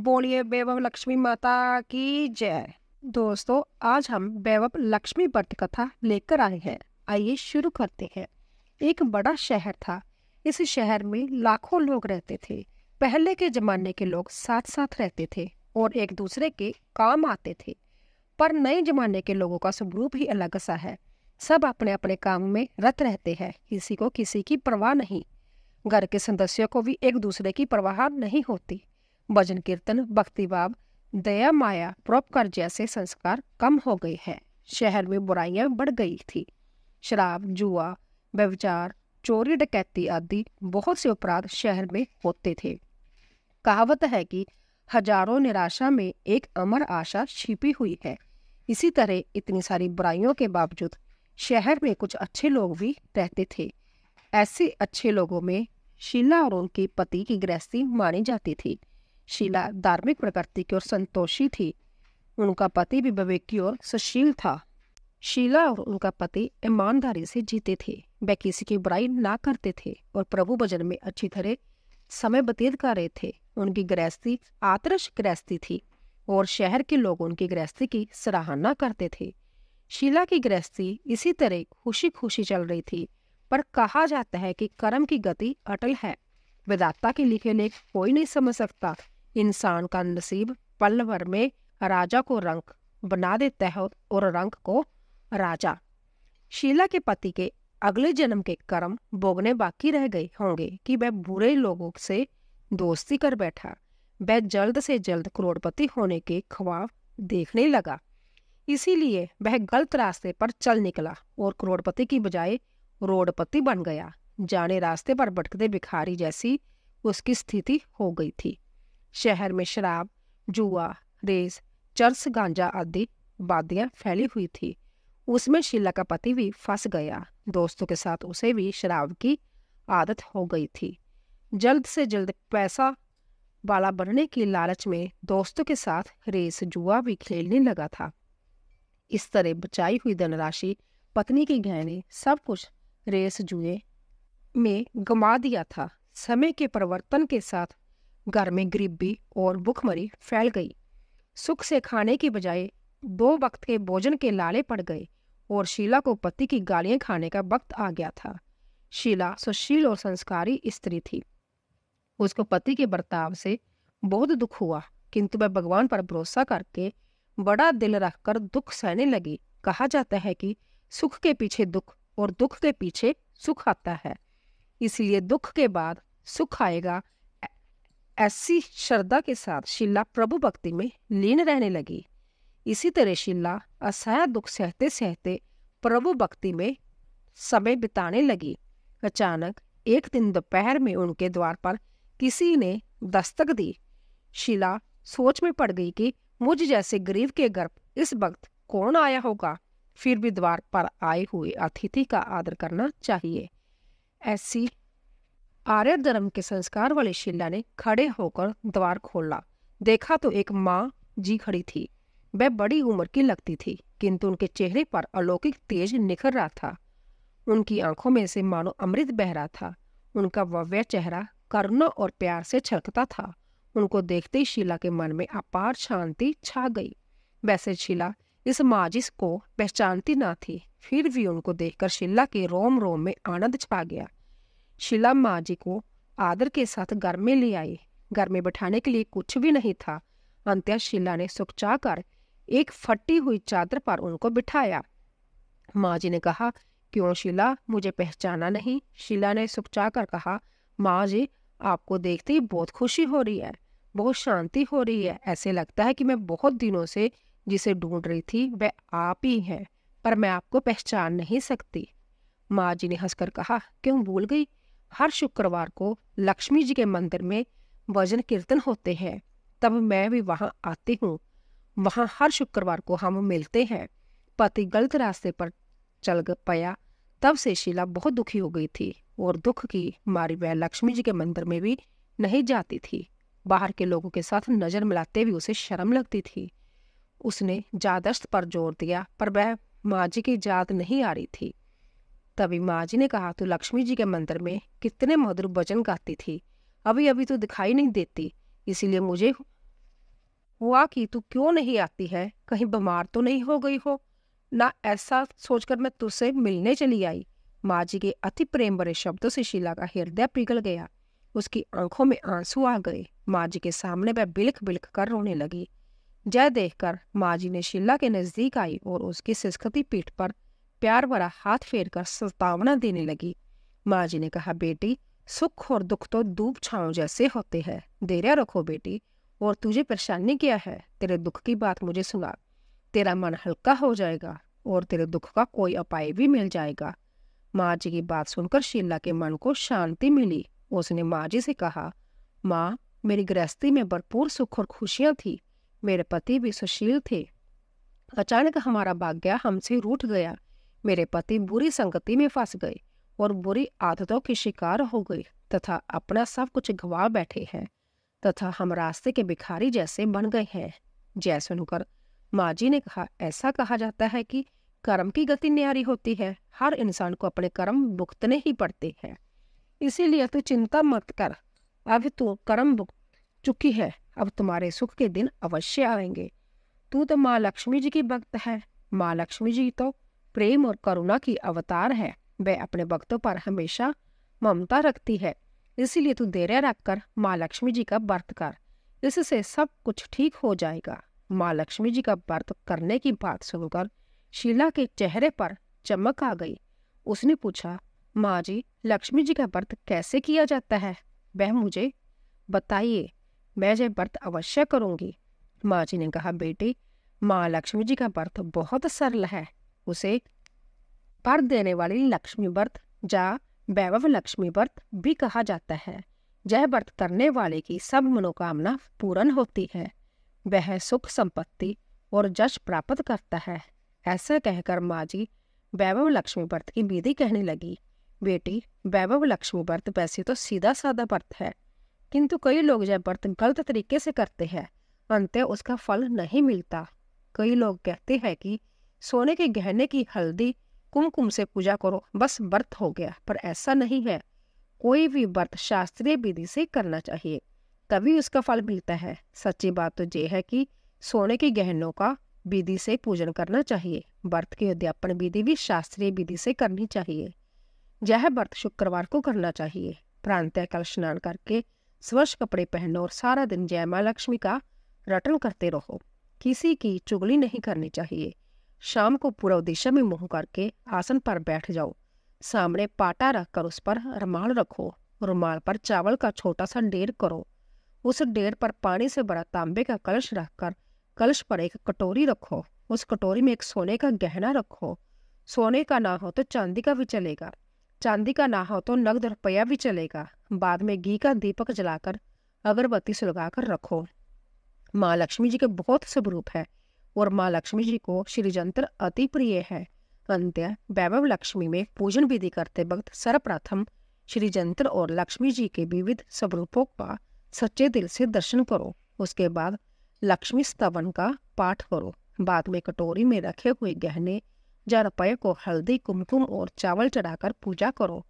बोलिए वैभव लक्ष्मी माता की जय। दोस्तों, आज हम वैभव लक्ष्मी व्रत कथा लेकर आए हैं। आइए शुरू करते हैं। एक बड़ा शहर था। इस शहर में लाखों लोग रहते थे। पहले के जमाने के लोग साथ साथ रहते थे और एक दूसरे के काम आते थे। पर नए जमाने के लोगों का स्वरूप ही अलग सा है। सब अपने अपने काम में रत रहते हैं। किसी को किसी की परवाह नहीं। घर के सदस्यों को भी एक दूसरे की परवाह नहीं होती। भजन कीर्तन, भक्ति भाव, दया, माया, परोपकार जैसे संस्कार कम हो गए हैं। शहर में बुराइयां बढ़ गई थी। शराब, जुआ, व्यभिचार, चोरी, डकैती आदि बहुत से अपराध शहर में होते थे। कहावत है कि हजारों निराशा में एक अमर आशा छिपी हुई है। इसी तरह इतनी सारी बुराइयों के बावजूद शहर में कुछ अच्छे लोग भी रहते थे। ऐसे अच्छे लोगों में शीला और उनके पति की गृहस्थी मानी जाती थी। शीला धार्मिक प्रकृति की और संतोषी थी। उनका पति भी विवेकी और सुशील था। शीला और उनका पति ईमानदारी से जीते थे। वे किसी की बुराई ना करते थे और प्रभु भजन में अच्छी तरह समय व्यतीत कर रहे थे। उनकी गृहस्थी आदर्श गृहस्थी थी और शहर के लोग उनकी गृहस्थी की सराहना करते थे। शीला की गृहस्थी इसी तरह खुशी खुशी चल रही थी। पर कहा जाता है कि कर्म की गति अटल है। विधाता के लिखे लेख कोई नहीं समझ सकता। इंसान का नसीब पल भर में राजा को रंक बना देता है और रंक को राजा। शीला के पति के अगले जन्म के कर्म भोगने बाकी रह गए होंगे कि वह बुरे लोगों से दोस्ती कर बैठा। वह जल्द से जल्द करोड़पति होने के ख्वाब देखने लगा। इसीलिए वह गलत रास्ते पर चल निकला और करोड़पति की बजाय रोडपति बन गया। जाने रास्ते पर भटकते भिखारी जैसी उसकी स्थिति हो गई थी। शहर में शराब, जुआ, रेस, चरस, गांजा आदि वादियां फैली हुई थी। उसमें शीला का पति भी फंस गया। दोस्तों के साथ उसे भी शराब की आदत हो गई थी। जल्द से जल्द पैसा वाला बनने की लालच में दोस्तों के साथ रेस, जुआ भी खेलने लगा था। इस तरह बचाई हुई धनराशि, पत्नी के गहने, सब कुछ रेस जुए में गंवा दिया था। समय के परिवर्तन के साथ घर में गरीबी और भूखमरी फैल गई। सुख से खाने की बजाय 2 वक्त के भोजन के लाले पड़ गए और शीला को पति की गालियां खाने का वक्त आ गया था। शीला सुशील और संस्कारी स्त्री थी। उसको पति के बर्ताव से बहुत दुख हुआ, किंतु वह भगवान पर भरोसा करके बड़ा दिल रखकर दुख सहने लगी। कहा जाता है कि सुख के पीछे दुख और दुख के पीछे सुख आता है, इसलिए दुख के बाद सुख आएगा। ऐसी श्रद्धा के साथ शीला प्रभु भक्ति में लीन रहने लगी। इसी तरह शीला असह्य दुख सहते सहते प्रभु भक्ति में समय बिताने लगी। अचानक एक दिन दोपहर में उनके द्वार पर किसी ने दस्तक दी। शीला सोच में पड़ गई कि मुझ जैसे गरीब के घर इस वक्त कौन आया होगा। फिर भी द्वार पर आए हुए अतिथि का आदर करना चाहिए। ऐसी आर्य धर्म के संस्कार वाली शीला ने खड़े होकर द्वार खोला। देखा तो एक माँ जी खड़ी थी। वह बड़ी उम्र की लगती थी, किंतु उनके चेहरे पर अलौकिक तेज निखर रहा था। उनकी आंखों में से मानो अमृत बह रहा था। उनका भव्य चेहरा करुणा और प्यार से छलकता था। उनको देखते ही शीला के मन में अपार शांति छा गई। वैसे शीला इस माजिस को पहचानती ना थी, फिर भी उनको देखकर शीला के रोम रोम में आनंद छा गया। शीला माँ जी को आदर के साथ घर में ले आई। घर में बैठाने के लिए कुछ भी नहीं था। अंत्य शीला ने सुखचा कर एक फटी हुई चादर पर उनको बिठाया। माँ जी ने कहा, क्यों शीला, मुझे पहचाना नहीं? शीला ने सुखचा कर कहा, माँ जी, आपको देखते ही बहुत खुशी हो रही है, बहुत शांति हो रही है। ऐसे लगता है कि मैं बहुत दिनों से जिसे ढूंढ रही थी वह आप ही है, पर मैं आपको पहचान नहीं सकती। माँ जी ने हंसकर कहा, क्यों भूल गई? हर शुक्रवार को लक्ष्मी जी के मंदिर में भजन कीर्तन होते हैं, तब मैं भी वहां आती हूँ। वहां हर शुक्रवार को हम मिलते हैं। पति गलत रास्ते पर चल पाया, तब से शीला बहुत दुखी हो गई थी और दुख की मारी वह लक्ष्मी जी के मंदिर में भी नहीं जाती थी। बाहर के लोगों के साथ नजर मिलाते भी उसे शर्म लगती थी। उसने जादस्त पर जोर दिया, पर वह माँ जी की याद नहीं आ रही थी। तभी माँ जी ने कहा, तू लक्ष्मी जी के मंदिर में कितने मधुर भजन गाती थी, अभी अभी तो दिखाई नहीं देती, इसीलिए मुझे हुआ कि तू क्यों नहीं आती है? कहीं बीमार तो नहीं हो गई हो? ना ऐसा सोचकर मैं तुझसे मिलने चली आई। माँ जी के अति प्रेम भरे शब्दों से शीला का हृदय पिघल गया। उसकी आंखों में आंसू आ गए। माँ जी के सामने वह बिलख बिलख कर रोने लगी। जय देखकर माँ जी ने शीला के नजदीक आई और उसकी सिसकती पीठ पर प्यार भरा हाथ फेर कर सतावना देने लगी। माँ जी ने कहा, बेटी, सुख और दुख तो धूप छांव जैसे होते हैं। धैर्य रखो बेटी। और तुझे परेशानी क्या है? तेरे दुख की बात मुझे सुना। तेरा मन हल्का हो जाएगा और तेरे दुख का कोई उपाय भी मिल जाएगा। माँ जी की बात सुनकर शीला के मन को शांति मिली। उसने माँ जी से कहा, माँ, मेरी गृहस्थी में भरपूर सुख और खुशियां थी। मेरे पति भी सुशील थे। अचानक हमारा भाग्य हमसे रूठ गया। मेरे पति बुरी संगति में फंस गए और बुरी आदतों के शिकार हो गए तथा अपना सब कुछ गंवा बैठे हैं तथा हम रास्ते के भिखारी जैसे बन गए हैं। जय सुनकर माँ जी ने कहा, ऐसा कहा जाता है कि कर्म की गति न्यारी होती है। हर इंसान को अपने कर्म भुगतने ही पड़ते हैं। इसीलिए तू चिंता मत कर। अब तू कर्म भुगत चुकी है। अब तुम्हारे सुख के दिन अवश्य आएंगे। तू तो माँ लक्ष्मी जी की भक्त है। माँ लक्ष्मी जी तो प्रेम और करुणा की अवतार है। वह अपने भक्तों पर हमेशा ममता रखती है। इसीलिए तू धैर्य रखकर माँ लक्ष्मी जी का व्रत कर। इससे सब कुछ ठीक हो जाएगा। माँ लक्ष्मी जी का व्रत करने की बात सुनकर शीला के चेहरे पर चमक आ गई। उसने पूछा, माँ जी, लक्ष्मी जी का व्रत कैसे किया जाता है? वह मुझे बताइए, मैं ये व्रत अवश्य करूंगी। माँ जी ने कहा, बेटी, माँ लक्ष्मी जी का व्रत बहुत सरल है। उसे पर देने वाली लक्ष्मी व्रत या वैभव लक्ष्मी व्रत भी कहा जाता है। यह व्रत करने वाले की सब मनोकामना पूर्ण होती है। वह सुख संपत्ति और यश प्राप्त करता है। ऐसा कहकर माँ जी वैभव लक्ष्मी व्रत की विधि कहने लगी। बेटी, वैभव लक्ष्मी व्रत वैसे तो सीधा साधा व्रत है, किंतु कई लोग यह व्रत गलत तरीके से करते हैं। अंत उसका फल नहीं मिलता। कई लोग कहते हैं कि सोने के गहने की हल्दी कुमकुम से पूजा करो, बस व्रत हो गया। पर ऐसा नहीं है। कोई भी व्रत शास्त्रीय विधि से करना चाहिए, तभी उसका फल मिलता है। सच्ची बात तो ये है कि सोने के गहनों का विधि से पूजन करना चाहिए। व्रत की उद्यापन विधि भी शास्त्रीय विधि से करनी चाहिए। यह व्रत शुक्रवार को करना चाहिए। प्रातःकाल स्नान करके स्वच्छ कपड़े पहनो और सारा दिन जय माँ लक्ष्मी का रटन करते रहो। किसी की चुगली नहीं करनी चाहिए। शाम को पूर्व दिशा में मुंह करके आसन पर बैठ जाओ। सामने पाटा रखकर उस पर रुमाल रखो। रुमाल पर चावल का छोटा सा ढेर करो। उस ढेर पर पानी से भरा तांबे का कलश रखकर कलश पर एक कटोरी रखो। उस कटोरी में एक सोने का गहना रखो। सोने का ना हो तो चांदी का भी चलेगा। चांदी का ना हो तो नगद रुपया भी चलेगा। बाद में घी का दीपक जलाकर अगरबत्ती सुलगाकर रखो। माँ लक्ष्मी जी के बहुत शुभ रूप है और माँ लक्ष्मी जी को श्री यंत्र अति प्रिय है। अंत्य वैभव लक्ष्मी में पूजन विधि करते वक्त सर्वप्रथम श्री यंत्र और लक्ष्मी जी के विविध स्वरूपों का सच्चे दिल से दर्शन करो। उसके बाद लक्ष्मी स्तवन का पाठ करो। बाद में कटोरी में रखे हुए गहने या रुपये को हल्दी, कुमकुम और चावल चढ़ाकर पूजा करो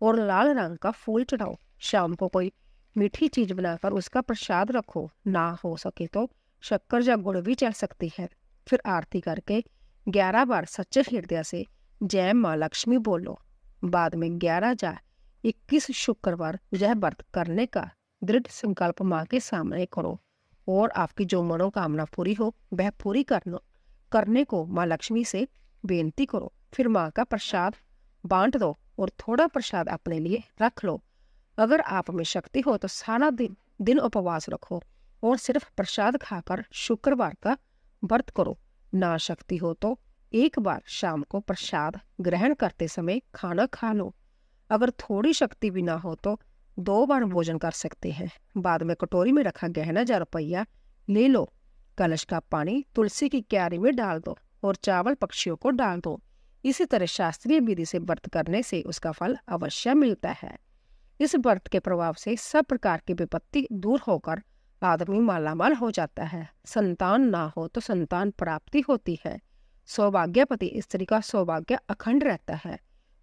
और लाल रंग का फूल चढ़ाओ। शाम को कोई मीठी चीज बनाकर उसका प्रसाद रखो। ना हो सके तो शक्कर या गुड़ भी चढ़ सकती है। फिर आरती करके 11 बार सच्चे हृदय से जय माँ लक्ष्मी बोलो। बाद में 11 या 21 शुक्रवार यह व्रत करने का दृढ़ संकल्प माँ के सामने करो और आपकी जो मनोकामना पूरी हो वह पूरी करने को माँ लक्ष्मी से बेनती करो। फिर माँ का प्रसाद बांट दो और थोड़ा प्रसाद अपने लिए रख लो। अगर आप में शक्ति हो तो सारा दिन उपवास रखो और सिर्फ प्रसाद खाकर शुक्रवार का व्रत करो। ना शक्ति हो तो एक बार शाम को प्रसाद ग्रहण करते समय खाना खा लो। अगर थोड़ी शक्ति भी ना हो तो 2 बार भोजन कर सकते हैं। बाद में कटोरी में रखा गहना या रुपया ले लो। कलश का पानी तुलसी की क्यारी में डाल दो और चावल पक्षियों को डाल दो। इसी तरह शास्त्रीय विधि से व्रत करने से उसका फल अवश्य मिलता है। इस व्रत के प्रभाव से सब प्रकार की विपत्ति दूर होकर आदमी मालामाल हो जाता है। संतान ना हो तो संतान प्राप्ति होती है। सौभाग्यपति स्त्री का सौभाग्य अखंड रहता है।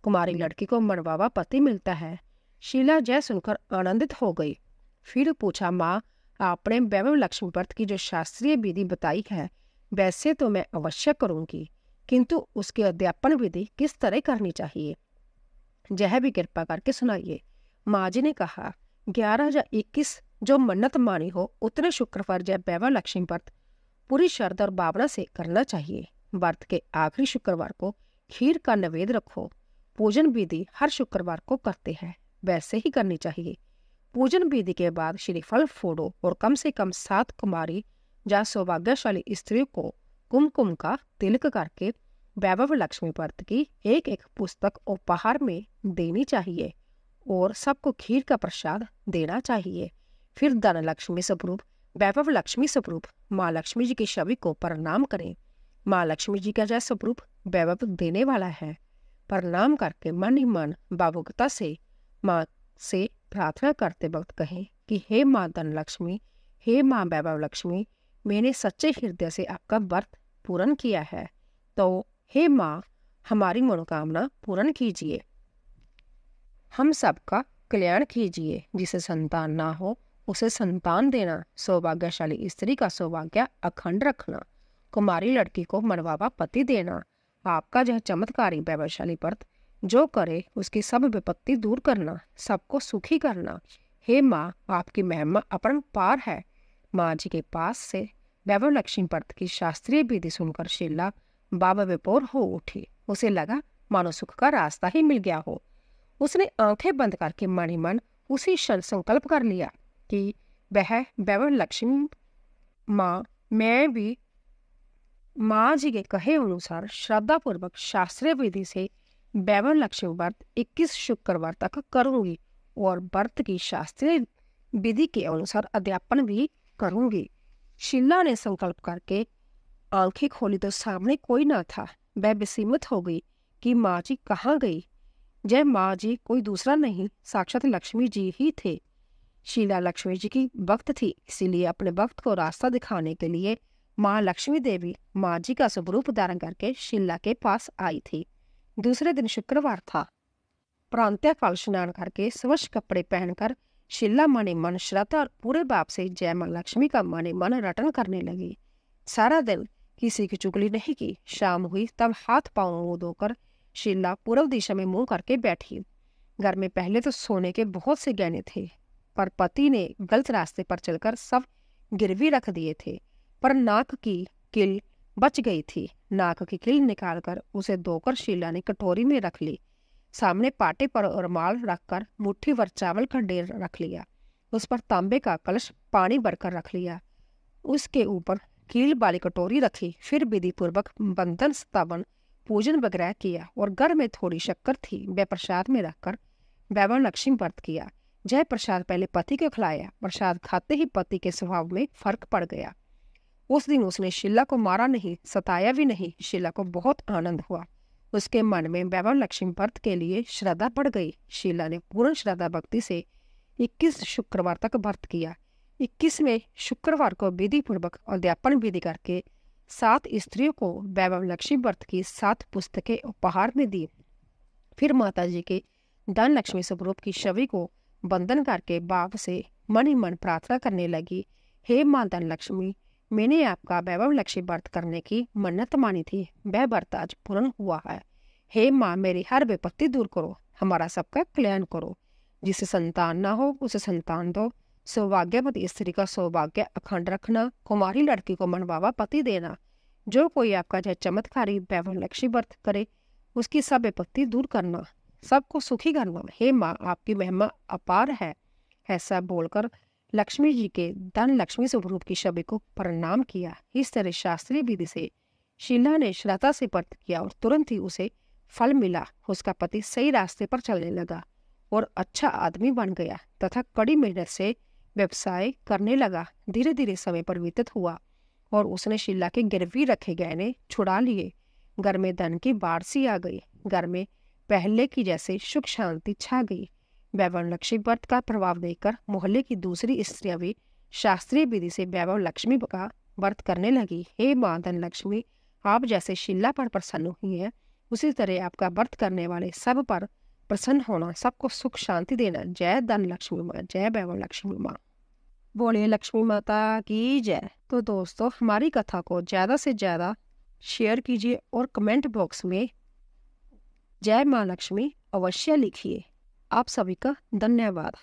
कुमारी लड़की को मनवावा पति मिलता है। शीला जय सुनकर आनंदित हो गई। फिर पूछा, माँ, आपने वैभव लक्ष्मी व्रत की जो शास्त्रीय विधि बताई है वैसे तो मैं अवश्य करूंगी, किंतु उसकी अध्यापन विधि किस तरह करनी चाहिए, यह भी कृपा करके सुनाइए। माँ जी ने कहा, 11 या 21 जो मन्नत मानी हो उतने शुक्रवार या वैभव लक्ष्मी व्रत पूरी श्रद्धा और भावना से करना चाहिए। व्रत के आखिरी शुक्रवार को खीर का नैवेद्य रखो। पूजन विधि हर शुक्रवार को करते हैं, वैसे ही करनी चाहिए। पूजन विधि के बाद श्रीफल फोड़ो और कम से कम 7 कुमारी या सौभाग्यशाली स्त्रियों को कुमकुम का तिलक करके वैभव लक्ष्मी व्रत की एक एक पुस्तक उपहार में देनी चाहिए और सबको खीर का प्रसाद देना चाहिए। फिर धन लक्ष्मी स्वरूप वैभव लक्ष्मी स्वरूप माँ लक्ष्मी जी की छवि को प्रणाम करें। माँ लक्ष्मी जी का जय स्वरूप वैभव देने वाला है। प्रणाम करके मन ही मन भावुकता से माँ से प्रार्थना करते वक्त कहें कि हे माँ धन लक्ष्मी, हे माँ वैभव लक्ष्मी, मैंने सच्चे हृदय से आपका व्रत पूर्ण किया है, तो हे माँ हमारी मनोकामना पूर्ण कीजिए, हम सबका कल्याण कीजिए। जिसे संतान ना हो उसे संतान देना, सौभाग्यशाली स्त्री का सौभाग्य अखंड रखना, कुमारी लड़की को मनवावा पति देना। आपका यह चमत्कारी वैभवशाली व्रत जो करे उसकी सब विपत्ति दूर करना, सबको सुखी करना। हे माँ आपकी महिमा अपरंपार है। माँ जी के पास से वैभव लक्ष्मी व्रत की शास्त्रीय विधि सुनकर शीला बाबा विभोर हो उठी। उसे लगा मानो सुख का रास्ता ही मिल गया हो। उसने आंखें बंद करके मन ही मन उसी क्षण संकल्प कर लिया कि वह वैभव लक्ष्मी माँ मैं भी माँ जी के कहे अनुसार श्रद्धापूर्वक शास्त्रीय विधि से वैभव लक्ष्मी व्रत 21 शुक्रवार तक करूंगी और व्रत की शास्त्रीय विधि के अनुसार अध्यापन भी करूंगी। शीला ने संकल्प करके आंखें खोली तो सामने कोई न था। वह विस्मित हो गई कि माँ जी कहाँ गई। जय माँ जी कोई दूसरा नहीं, साक्षात लक्ष्मी जी ही थे। शीला लक्ष्मी जी की भक्त थी, इसीलिए अपने भक्त को रास्ता दिखाने के लिए माँ लक्ष्मी देवी माँ जी का स्वरूप धारण करके शीला के पास आई थी। दूसरे दिन शुक्रवार था। प्रांतःकाल स्नान करके स्वच्छ कपड़े पहनकर शीला मने मन श्रद्धा और पूरे भाव से जय माँ लक्ष्मी का मने मन रटन करने लगी। सारा दिन किसी की चुगली नहीं की। शाम हुई तब हाथ पांव मुंह धोकर शीला पूर्व दिशा में मुंह करके बैठी। घर में पहले तो सोने के बहुत से गहने थे, पर पति ने गलत रास्ते पर चलकर सब गिरवी रख दिए थे। पर नाक की किल बच गई थी। नाक की किल निकालकर उसे धोकर शीला ने कटोरी में रख ली। सामने पाटे पर रुमाल रखकर मुट्ठी भर चावल का ढेर रख लिया। उस पर तांबे का कलश पानी भरकर रख लिया। उसके ऊपर कील वाली कटोरी रखी। फिर विधि पूर्वक बंधन स्थापन पूजन वगैरह किया और घर में थोड़ी शक्कर थी वह प्रसाद में रखकर वैभव लक्ष्मी व्रत किया। जय प्रसाद पहले पति को खिलाया। प्रसाद खाते ही पति के स्वभाव में फर्क पड़ गया। उस दिन उसने शीला को मारा नहीं, सताया भी नहीं। शीला को बहुत आनंद हुआ। उसके मन में वैभव लक्ष्मी व्रत के लिए श्रद्धा बढ़ गई। शीला ने पूर्ण श्रद्धा भक्ति से 21 शुक्रवार तक व्रत किया। 21वें शुक्रवार को विधि पूर्वक अध्यापन विधि करके 7 स्त्रियों को वैभव लक्ष्मी व्रत की 7 पुस्तकें उपहार में दी। फिर माता जी के धन लक्ष्मी स्वरूप की छवि को वंदन करके भाव से मन ही मन प्रार्थना करने लगी। हे माँ धन लक्ष्मी, मैंने आपका वैभव लक्ष्मी व्रत करने की मन्नत मानी थी, वह व्रत आज पूर्ण हुआ है। हे माँ मेरी हर विपत्ति दूर करो, हमारा सबका कल्याण करो। जिसे संतान ना हो उसे संतान दो, सौभाग्यवती स्त्री का सौभाग्य अखंड रखना, कुमारी लड़की को मनवावा पति देना। जो कोई आपका चाहे चमत्कारी वैभव लक्ष्मी व्रत करे उसकी सब विपत्ति दूर करना, सबको सुखी करना। हे माँ आपकी महिमा अपार है। ऐसा बोलकर लक्ष्मी जी के धन लक्ष्मी स्वरूप की छवि को प्रणाम किया। इस तरह शास्त्रीय विधि से शीला ने श्रद्धा से व्रत किया और तुरंत ही उसे फल मिला। उसका पति सही रास्ते पर चलने लगा और अच्छा आदमी बन गया तथा कड़ी मेहनत से व्यवसाय करने लगा। धीरे धीरे समय पर व्यतीत हुआ और उसने शीला के गिरवी रखे गहने छुड़ा लिए। घर में धन की बाढ़ सी आ गई। घर में पहले की जैसे सुख शांति छा गई। वैभव लक्ष्मी व्रत का प्रभाव देखकर मोहल्ले की दूसरी स्त्रियां भी शास्त्रीय विधि से वैभव लक्ष्मी का व्रत करने लगी। हे माँ धन लक्ष्मी, आप जैसे शीला पर प्रसन्न हुई है उसी तरह आपका व्रत करने वाले सब पर प्रसन्न होना, सबको सुख शांति देना। जय धन लक्ष्मी माँ, जय वैभव लक्ष्मी माँ। बोलिए लक्ष्मी माता की जय। तो दोस्तों हमारी कथा को ज़्यादा से ज़्यादा शेयर कीजिए और कमेंट बॉक्स में जय माँ लक्ष्मी अवश्य लिखिए। आप सभी का धन्यवाद।